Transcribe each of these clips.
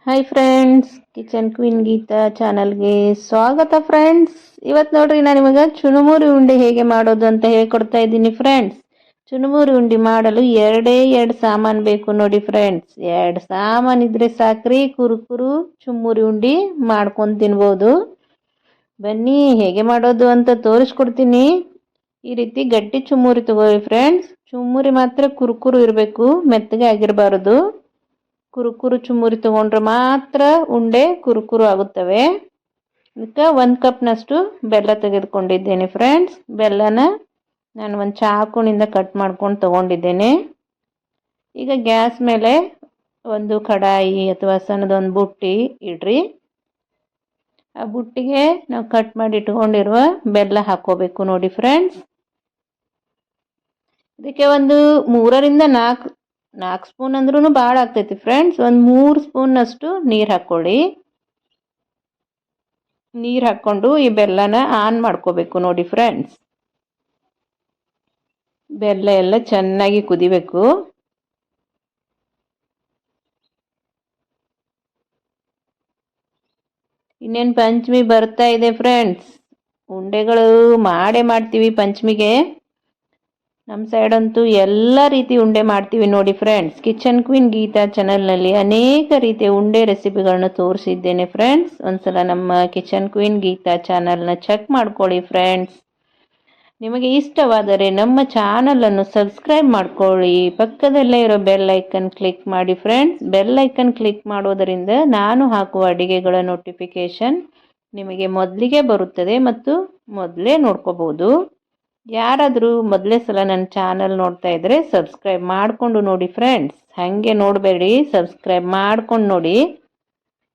Hi friends, kitchen queen Geetha ಚಾನಲ್ಗೆ ಸ್ವಾಗತ friends. ಇವತ್ತು ನೋಡ್ರಿ ನಾನು ನಿಮಗೆ ಚುನುಮುರಿ ಉಂಡೆ ಹೇಗೆ ಮಾಡೋದು ಅಂತ ಹೇಳ್ಕೊಡ್ತಾ ಇದ್ದೀನಿ ಫ್ರೆಂಡ್ಸ್. ಚುನುಮುರಿ ಉಂಡೆ ಮಾಡಲು ಎರಡು ಸಾಮಾನು ಬೇಕು ನೋಡಿ ಫ್ರೆಂಡ್ಸ್. ಎರಡು ಸಾಮಾನು ಇದ್ರೆ ಸಾಕ್ರಿ, ಕುರುಕುರು ಚುಮ್ಮುರಿ ಉಂಡೆ ಮಾಡ್ಕೊಂಡು ತಿನ್ಬೋದು. ಬನ್ನಿ ಹೇಗೆ ಮಾಡೋದು ಅಂತ ತೋರಿಸ್ಕೊಡ್ತೀನಿ. ಈ ರೀತಿ ಗಟ್ಟಿ ಚುಮ್ಮುರಿ ತಗೋರಿ ಫ್ರೆಂಡ್ಸ್. ಚುಮ್ಮುರಿ ಮಾತ್ರ ಕುರುಕುರು ಇರಬೇಕು, ಮೆತ್ತಗೆ ಆಗಿರಬಾರದು. ಕುರುಕುರು ಚುಮ್ಮುರಿ ತಗೊಂಡ್ರೆ ಮಾತ್ರ ಉಂಡೆ ಕುರುಕುರು ಆಗುತ್ತವೆ. ಅದಕ್ಕೆ 1 ಕಪ್ನಷ್ಟು ಬೆಲ್ಲ ತೆಗೆದುಕೊಂಡಿದ್ದೇನೆ ಫ್ರೆಂಡ್ಸ್. ಬೆಲ್ಲನ ನಾನು ಒಂದು ಚಾಕುನಿಂದ ಕಟ್ ಮಾಡ್ಕೊಂಡು ತಗೊಂಡಿದ್ದೇನೆ. ಈಗ ಗ್ಯಾಸ್ ಮೇಲೆ ಒಂದು ಕಡಾಯಿ ಅಥವಾ ಸಣ್ಣದೊಂದು ಬುಟ್ಟಿ ಇಡ್ರಿ. ಆ ಬುಟ್ಟಿಗೆ ನಾವು ಕಟ್ ಮಾಡಿ ಇಟ್ಕೊಂಡಿರುವ ಬೆಲ್ಲ ಹಾಕೋಬೇಕು ನೋಡಿ ಫ್ರೆಂಡ್ಸ್. ಇದಕ್ಕೆ ಒಂದು 3ರಿಂದ 4 ಸ್ಪೂನ್ ಅಂದ್ರೂ ಭಾಳ ಆಗ್ತೈತಿ ಫ್ರೆಂಡ್ಸ್. ಒಂದು 3 ಸ್ಪೂನ್ನಷ್ಟು ನೀರು ಹಾಕ್ಕೊಳ್ಳಿ. ನೀರು ಹಾಕ್ಕೊಂಡು ಈ ಬೆಲ್ಲನ ಆನ್ ಮಾಡ್ಕೋಬೇಕು ನೋಡಿ ಫ್ರೆಂಡ್ಸ್. ಬೆಲ್ಲ ಎಲ್ಲ ಚೆನ್ನಾಗಿ ಕುದಿಬೇಕು. ಇನ್ನೇನು ಪಂಚಮಿ ಬರ್ತಾ ಇದೆ ಫ್ರೆಂಡ್ಸ್. ಉಂಡೆಗಳು ಮಾಡ್ತೀವಿ ಪಂಚಮಿಗೆ. ನಮ್ಮ ಸೈಡ್ ಅಂತೂ ಎಲ್ಲ ರೀತಿ ಉಂಡೆ ಮಾಡ್ತೀವಿ ನೋಡಿ ಫ್ರೆಂಡ್ಸ್. ಕಿಚನ್ ಕ್ವೀನ್ ಗೀತಾ ಚಾನಲ್ನಲ್ಲಿ ಅನೇಕ ರೀತಿಯ ಉಂಡೆ ರೆಸಿಪಿಗಳನ್ನ ತೋರಿಸಿದ್ದೇನೆ ಫ್ರೆಂಡ್ಸ್. ಒಂದ್ಸಲ ನಮ್ಮ ಕಿಚನ್ ಕ್ವೀನ್ ಗೀತಾ ಚಾನಲ್ನ ಚೆಕ್ ಮಾಡ್ಕೊಳ್ಳಿ ಫ್ರೆಂಡ್ಸ್. ನಿಮಗೆ ಇಷ್ಟವಾದರೆ ನಮ್ಮ ಚಾನಲನ್ನು ಸಬ್ಸ್ಕ್ರೈಬ್ ಮಾಡ್ಕೊಳ್ಳಿ. ಪಕ್ಕದಲ್ಲೇ ಇರೋ ಬೆಲ್ ಐಕನ್ ಕ್ಲಿಕ್ ಮಾಡಿ ಫ್ರೆಂಡ್ಸ್. ಬೆಲ್ ಐಕನ್ ಕ್ಲಿಕ್ ಮಾಡೋದರಿಂದ ನಾನು ಹಾಕುವ ಅಡಿಗೆಗಳ ನೋಟಿಫಿಕೇಶನ್ ನಿಮಗೆ ಮೊದಲಿಗೆ ಬರುತ್ತದೆ ಮತ್ತು ಮೊದಲೇ ನೋಡ್ಕೋಬಹುದು. ಯಾರಾದರೂ ಮೊದಲೇ ಸಲ ನನ್ನ ಚಾನಲ್ ನೋಡ್ತಾ ಇದ್ದರೆ ಸಬ್ಸ್ಕ್ರೈಬ್ ಮಾಡಿಕೊಂಡು ನೋಡಿ ಫ್ರೆಂಡ್ಸ್. ಹಾಗೆ ನೋಡಬೇಡಿ, ಸಬ್ಸ್ಕ್ರೈಬ್ ಮಾಡ್ಕೊಂಡು ನೋಡಿ.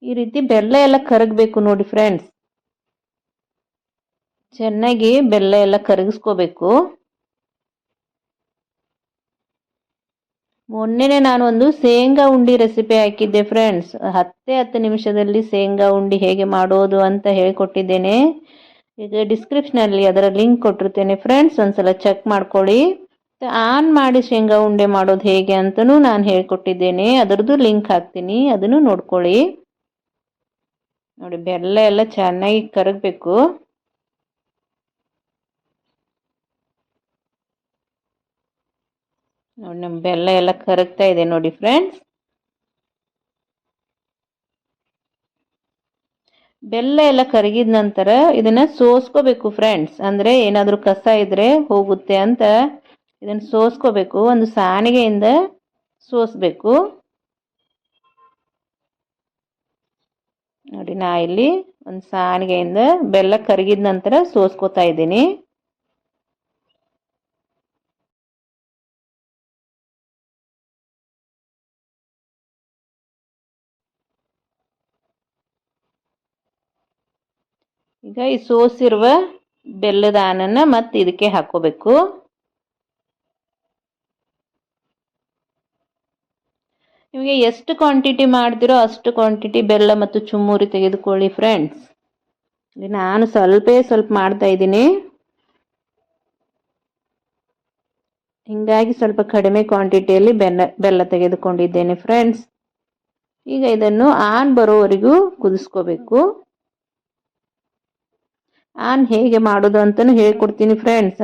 ಈ ರೀತಿ ಬೆಲ್ಲ ಎಲ್ಲ ಕರಗಬೇಕು ನೋಡಿ ಫ್ರೆಂಡ್ಸ್. ಚೆನ್ನಾಗಿ ಬೆಲ್ಲ ಎಲ್ಲ ಕರಗಿಸ್ಕೋಬೇಕು. ಮೊನ್ನೆನೇ ನಾನು ಒಂದು ಶೇಂಗಾ ಉಂಡೆ ರೆಸಿಪಿ ಹಾಕಿದ್ದೆ ಫ್ರೆಂಡ್ಸ್. 10 ನಿಮಿಷದಲ್ಲಿ ಶೇಂಗಾ ಉಂಡೆ ಹೇಗೆ ಮಾಡೋದು ಅಂತ ಹೇಳಿಕೊಟ್ಟಿದ್ದೇನೆ. ಈಗ ಡಿಸ್ಕ್ರಿಪ್ಷನಲ್ಲಿ ಅದರ ಲಿಂಕ್ ಕೊಟ್ಟಿರ್ತೇನೆ ಫ್ರೆಂಡ್ಸ್. ಒಂದ್ಸಲ ಚೆಕ್ ಮಾಡ್ಕೊಳ್ಳಿ. ಆನ್ ಮಾಡಿ ಶೇಂಗಾ ಉಂಡೆ ಮಾಡೋದು ಹೇಗೆ ಅಂತಲೂ ನಾನು ಹೇಳ್ಕೊಟ್ಟಿದ್ದೇನೆ. ಅದರದ್ದು ಲಿಂಕ್ ಹಾಕ್ತೀನಿ, ಅದನ್ನು ನೋಡ್ಕೊಳ್ಳಿ. ನೋಡಿ, ಬೆಲ್ಲ ಎಲ್ಲ ಚೆನ್ನಾಗಿ ಕರಗಬೇಕು. ನೋಡಿ, ನಮ್ಮ ಬೆಲ್ಲ ಎಲ್ಲ ಕರಗ್ತಾ ಇದೆ ನೋಡಿ ಫ್ರೆಂಡ್ಸ್. ಬೆಲ್ಲ ಎಲ್ಲ ಕರಗಿದ ನಂತರ ಇದನ್ನ ಸೋಸ್ಕೋಬೇಕು ಫ್ರೆಂಡ್ಸ್. ಅಂದರೆ ಏನಾದರೂ ಕಸ ಇದ್ರೆ ಹೋಗುತ್ತೆ ಅಂತ ಇದನ್ನು ಸೋಸ್ಕೋಬೇಕು. ಒಂದು ಸಾಣಿಗೆಯಿಂದ ಸೋಸಬೇಕು. ನೋಡಿ, ನಾ ಇಲ್ಲಿ ಒಂದು ಸಾಣಿಗೆಯಿಂದ ಬೆಲ್ಲ ಕರಗಿದ ನಂತರ ಸೋಸ್ಕೋತಾ ಇದ್ದೀನಿ. ಈಗ ಈ ಸೋಸಿರುವ ಬೆಲ್ಲದ ಆನನ್ನ ಮತ್ತೆ ಇದಕ್ಕೆ ಹಾಕೋಬೇಕು. ನಿಮಗೆ ಎಷ್ಟು ಕ್ವಾಂಟಿಟಿ ಮಾಡ್ತೀರೋ ಅಷ್ಟು ಕ್ವಾಂಟಿಟಿ ಬೆಲ್ಲ ಮತ್ತು ಚುಮ್ಮುರಿ ತೆಗೆದುಕೊಳ್ಳಿ ಫ್ರೆಂಡ್ಸ್. ನಾನು ಸ್ವಲ್ಪ ಮಾಡ್ತಾ ಇದ್ದೀನಿ, ಹಿಂಗಾಗಿ ಸ್ವಲ್ಪ ಕಡಿಮೆ ಕ್ವಾಂಟಿಟಿಯಲ್ಲಿ ಬೆಲ್ಲ ತೆಗೆದುಕೊಂಡಿದ್ದೇನೆ ಫ್ರೆಂಡ್ಸ್. ಈಗ ಇದನ್ನು ಆನ್ ಬರೋವರೆಗೂ ಕುದಿಸ್ಕೋಬೇಕು. ಆನ್ ಹೇಗೆ ಮಾಡೋದು ಅಂತಲೂ ಹೇಳ್ಕೊಡ್ತೀನಿ ಫ್ರೆಂಡ್ಸ್.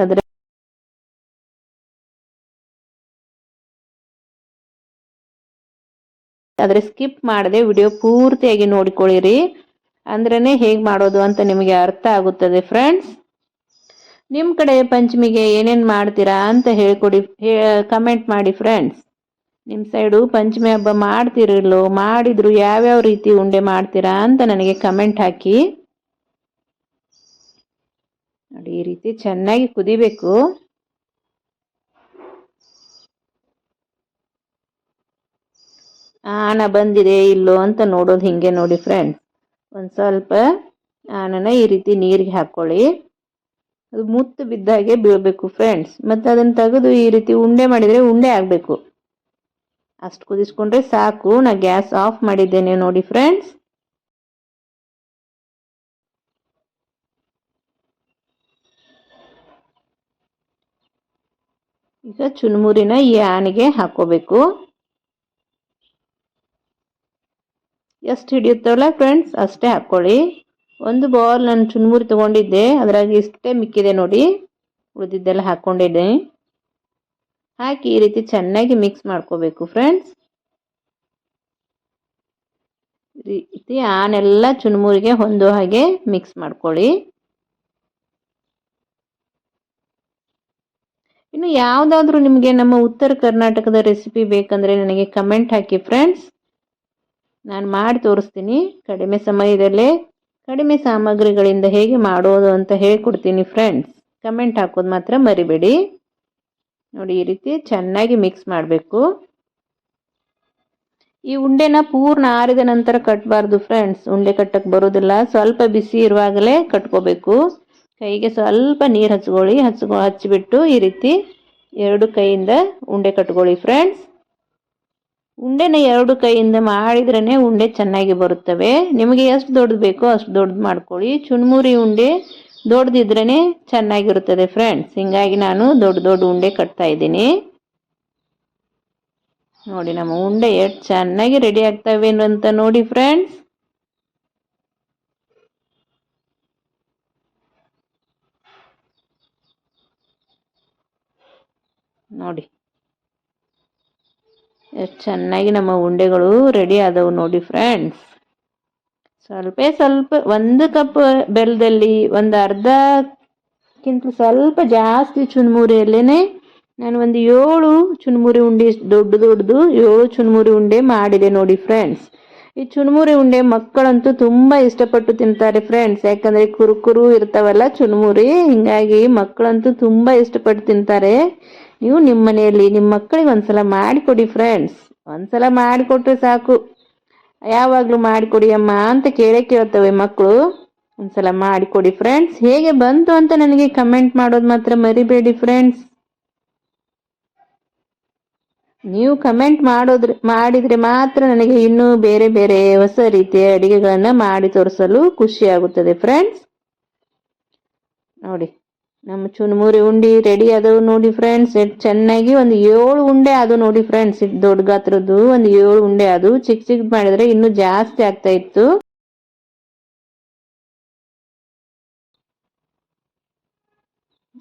ಆದರೆ ಸ್ಕಿಪ್ ಮಾಡದೆ ವಿಡಿಯೋ ಪೂರ್ತಿಯಾಗಿ ನೋಡಿಕೊಳ್ಳಿರಿ. ಅಂದ್ರೇ ಹೇಗೆ ಮಾಡೋದು ಅಂತ ನಿಮಗೆ ಅರ್ಥ ಆಗುತ್ತದೆ ಫ್ರೆಂಡ್ಸ್. ನಿಮ್ಮ ಕಡೆ ಪಂಚಮಿಗೆ ಏನೇನು ಮಾಡ್ತೀರಾ ಅಂತ ಕಮೆಂಟ್ ಮಾಡಿ ಫ್ರೆಂಡ್ಸ್. ನಿಮ್ಮ ಸೈಡು ಪಂಚಮಿ ಹಬ್ಬ ಮಾಡ್ತಿರಲ್ಲೋ, ಮಾಡಿದ್ರು ಯಾವ್ಯಾವ ರೀತಿ ಉಂಡೆ ಮಾಡ್ತೀರಾ ಅಂತ ನನಗೆ ಕಮೆಂಟ್ ಹಾಕಿ. ನೋಡಿ, ಈ ರೀತಿ ಚೆನ್ನಾಗಿ ಕುದಿಬೇಕು. ಆನ ಬಂದಿದೆ ಇಲ್ಲೋ ಅಂತ ನೋಡೋದು ಹಿಂಗೆ ನೋಡಿ ಫ್ರೆಂಡ್ಸ್. ಒಂದು ಸ್ವಲ್ಪ ಆನನ ಈ ರೀತಿ ನೀರಿಗೆ ಹಾಕ್ಕೊಳ್ಳಿ. ಅದು ಮುತ್ತು ಬಿದ್ದಾಗೆ ಬೀಳಬೇಕು ಫ್ರೆಂಡ್ಸ್. ಮತ್ತು ಅದನ್ನು ತೆಗೆದು ಈ ರೀತಿ ಉಂಡೆ ಮಾಡಿದರೆ ಉಂಡೆ ಆಗಬೇಕು. ಅಷ್ಟು ಕುದಿಸ್ಕೊಂಡ್ರೆ ಸಾಕು. ನಾ ಗ್ಯಾಸ್ ಆಫ್ ಮಾಡಿದ್ದೇನೆ ನೋಡಿ ಫ್ರೆಂಡ್ಸ್. ಈಗ ಚುರುಮುರಿನ ಈ ಆನಿಗೆ ಹಾಕೋಬೇಕು. ಎಷ್ಟು ಹಿಡಿಯುತ್ತವಲ್ಲ ಫ್ರೆಂಡ್ಸ್ ಅಷ್ಟೇ ಹಾಕ್ಕೊಳ್ಳಿ. ಒಂದು ಬೌಲ್ ನಾನು ಚುನ್ಮುರಿ ತೊಗೊಂಡಿದ್ದೆ, ಅದ್ರಾಗ ಇಷ್ಟೇ ಮಿಕ್ಕಿದೆ ನೋಡಿ, ಉಳಿದಿದ್ದೆಲ್ಲ ಹಾಕ್ಕೊಂಡಿದ್ದೆ. ಹಾಕಿ ಈ ರೀತಿ ಚೆನ್ನಾಗಿ ಮಿಕ್ಸ್ ಮಾಡ್ಕೋಬೇಕು ಫ್ರೆಂಡ್ಸ್. ಈ ರೀತಿ ಆನೆಲ್ಲ ಚುನ್ಮುರಿಗೆ ಹೊಂದೋ ಹಾಗೆ ಮಿಕ್ಸ್ ಮಾಡ್ಕೊಳ್ಳಿ. ಇನ್ನು ಯಾವುದಾದ್ರೂ ನಿಮಗೆ ನಮ್ಮ ಉತ್ತರ ಕರ್ನಾಟಕದ ರೆಸಿಪಿ ಬೇಕಂದ್ರೆ ನನಗೆ ಕಮೆಂಟ್ ಹಾಕಿ ಫ್ರೆಂಡ್ಸ್, ನಾನು ಮಾಡಿ ತೋರಿಸ್ತೀನಿ. ಕಡಿಮೆ ಸಮಯದಲ್ಲೇ ಕಡಿಮೆ ಸಾಮಗ್ರಿಗಳಿಂದ ಹೇಗೆ ಮಾಡೋದು ಅಂತ ಹೇಳ್ಕೊಡ್ತೀನಿ ಫ್ರೆಂಡ್ಸ್. ಕಮೆಂಟ್ ಹಾಕೋದು ಮಾತ್ರ ಮರಿಬೇಡಿ. ನೋಡಿ ಈ ರೀತಿ ಚೆನ್ನಾಗಿ ಮಿಕ್ಸ್ ಮಾಡಬೇಕು. ಈ ಉಂಡೆನ ಪೂರ್ಣ ಆರಿದ ನಂತರ ಕಟ್ಟಬಾರ್ದು ಫ್ರೆಂಡ್ಸ್, ಉಂಡೆ ಕಟ್ಟಕ್ಕೆ ಬರೋದಿಲ್ಲ. ಸ್ವಲ್ಪ ಬಿಸಿ ಇರುವಾಗಲೇ ಕಟ್ಕೋಬೇಕು. ಕೈಗೆ ಸ್ವಲ್ಪ ನೀರು ಹಚ್ಚಿಬಿಟ್ಟು ಈ ರೀತಿ 2 ಕೈಯಿಂದ ಉಂಡೆ ಕಟ್ಕೊಳ್ಳಿ ಫ್ರೆಂಡ್ಸ್. ಉಂಡೆನ 2 ಕೈಯಿಂದ ಮಾಡಿದ್ರೇ ಉಂಡೆ ಚೆನ್ನಾಗಿ ಬರುತ್ತವೆ. ನಿಮಗೆ ಎಷ್ಟು ದೊಡ್ಡದು ಬೇಕೋ ಅಷ್ಟು ದೊಡ್ಡದು ಮಾಡ್ಕೊಳ್ಳಿ. ಚುನ್ಮುರಿ ಉಂಡೆ ದೊಡ್ಡದಿದ್ರೇ ಚೆನ್ನಾಗಿರುತ್ತದೆ ಫ್ರೆಂಡ್ಸ್. ಹಿಂಗಾಗಿ ನಾನು ದೊಡ್ಡ ಉಂಡೆ ಕಟ್ತಾ ಇದ್ದೀನಿ. ನೋಡಿ ನಮ್ಮ ಉಂಡೆ ಎಷ್ಟು ಚೆನ್ನಾಗಿ ರೆಡಿ ಆಗ್ತವೆ ಅಂತ ನೋಡಿ ಫ್ರೆಂಡ್ಸ್. ನೋಡಿ ಎಷ್ಟು ಚೆನ್ನಾಗಿ ನಮ್ಮ ಉಂಡೆಗಳು ರೆಡಿ ಆದವು ನೋಡಿ ಫ್ರೆಂಡ್ಸ್. ಸ್ವಲ್ಪ 1 ಕಪ್ ಬೆಲ್ಲದಲ್ಲಿ ಒಂದು ಅರ್ಧಕ್ಕಿಂತ ಸ್ವಲ್ಪ ಜಾಸ್ತಿ ಚುನ್ಮುರಿಯಲ್ಲೇನೆ ನಾನು ಒಂದು 7 ಚುನ್ಮುರಿ ಉಂಡೆ, ದೊಡ್ಡದು 7 ಚುನ್ಮುರಿ ಉಂಡೆ ಮಾಡಿದೆ ನೋಡಿ ಫ್ರೆಂಡ್ಸ್. ಈ ಚುನ್ಮುರಿ ಉಂಡೆ ಮಕ್ಕಳಂತೂ ತುಂಬ ಇಷ್ಟಪಟ್ಟು ತಿಂತಾರೆ ಫ್ರೆಂಡ್ಸ್. ಯಾಕಂದರೆ ಕುರುಕುರು ಇರ್ತಾವಲ್ಲ ಚುನ್ಮುರಿ, ಹಿಂಗಾಗಿ ಮಕ್ಕಳಂತೂ ತುಂಬ ಇಷ್ಟಪಟ್ಟು ತಿಂತಾರೆ. ನೀವು ನಿಮ್ಮ ಮನೆಯಲ್ಲಿ ನಿಮ್ಮ ಮಕ್ಕಳಿಗೆ ಒಂದ್ಸಲ ಮಾಡಿಕೊಡಿ ಫ್ರೆಂಡ್ಸ್. ಒಂದ್ಸಲ ಮಾಡಿಕೊಟ್ರೆ ಸಾಕು, ಯಾವಾಗಲೂ ಮಾಡಿಕೊಡಿ ಅಮ್ಮ ಅಂತ ಕೇಳ್ತವೆ ಮಕ್ಕಳು. ಒಂದ್ಸಲ ಮಾಡಿಕೊಡಿ ಫ್ರೆಂಡ್ಸ್. ಹೇಗೆ ಬಂತು ಅಂತ ನನಗೆ ಕಮೆಂಟ್ ಮಾಡೋದು ಮಾತ್ರ ಮರಿಬೇಡಿ ಫ್ರೆಂಡ್ಸ್. ನೀವು ಕಮೆಂಟ್ ಮಾಡಿದ್ರೆ ಮಾತ್ರ ನನಗೆ ಇನ್ನೂ ಬೇರೆ ಹೊಸ ರೀತಿಯ ಅಡಿಗೆಗಳನ್ನು ಮಾಡಿ ತೋರಿಸಲು ಖುಷಿ ಆಗುತ್ತದೆ ಫ್ರೆಂಡ್ಸ್. ನೋಡಿ ನಮ್ಮ ಚುನ್ಮುರಿ ಉಂಡೆ ರೆಡಿ ಆದವು ನೋಡಿ ಫ್ರೆಂಡ್ಸ್. ಎಷ್ಟು ಚೆನ್ನಾಗಿ ಒಂದು 7 ಉಂಡೆ ಅದು ನೋಡಿ ಫ್ರೆಂಡ್ಸ್. ದೊಡ್ಡ ಗಾತ್ರದ್ದು ಒಂದು 7 ಉಂಡೆ ಅದು. ಚಿಕ್ಕ ಮಾಡಿದ್ರೆ ಇನ್ನೂ ಜಾಸ್ತಿ ಆಗ್ತಾ ಇತ್ತು.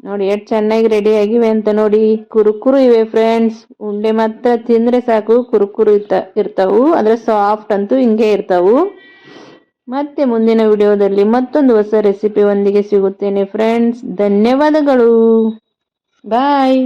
ನೋಡಿ ಎಷ್ಟು ಚೆನ್ನಾಗಿ ರೆಡಿ ಆಗಿವೆ ಅಂತ ನೋಡಿ. ಕುರುಕುರು ಇವೆ ಫ್ರೆಂಡ್ಸ್. ಉಂಡೆ ಮಾತ್ರ ತಿಂದ್ರೆ ಸಾಕು ಕುರುಕುರು ಇರ್ತಾವು. ಆದ್ರೆ ಸಾಫ್ಟ್ ಅಂತೂ ಹಿಂಗೆ ಇರ್ತಾವು. ಮತ್ತೆ ಮುಂದಿನ ವಿಡಿಯೋದಲ್ಲಿ ಮತ್ತೊಂದು ಹೊಸ ರೆಸಿಪಿ ಒಂದಿಗೆ ಸಿಗುತ್ತೇನೆ ಫ್ರೆಂಡ್ಸ್. ಧನ್ಯವಾದಗಳು. ಬಾಯ್.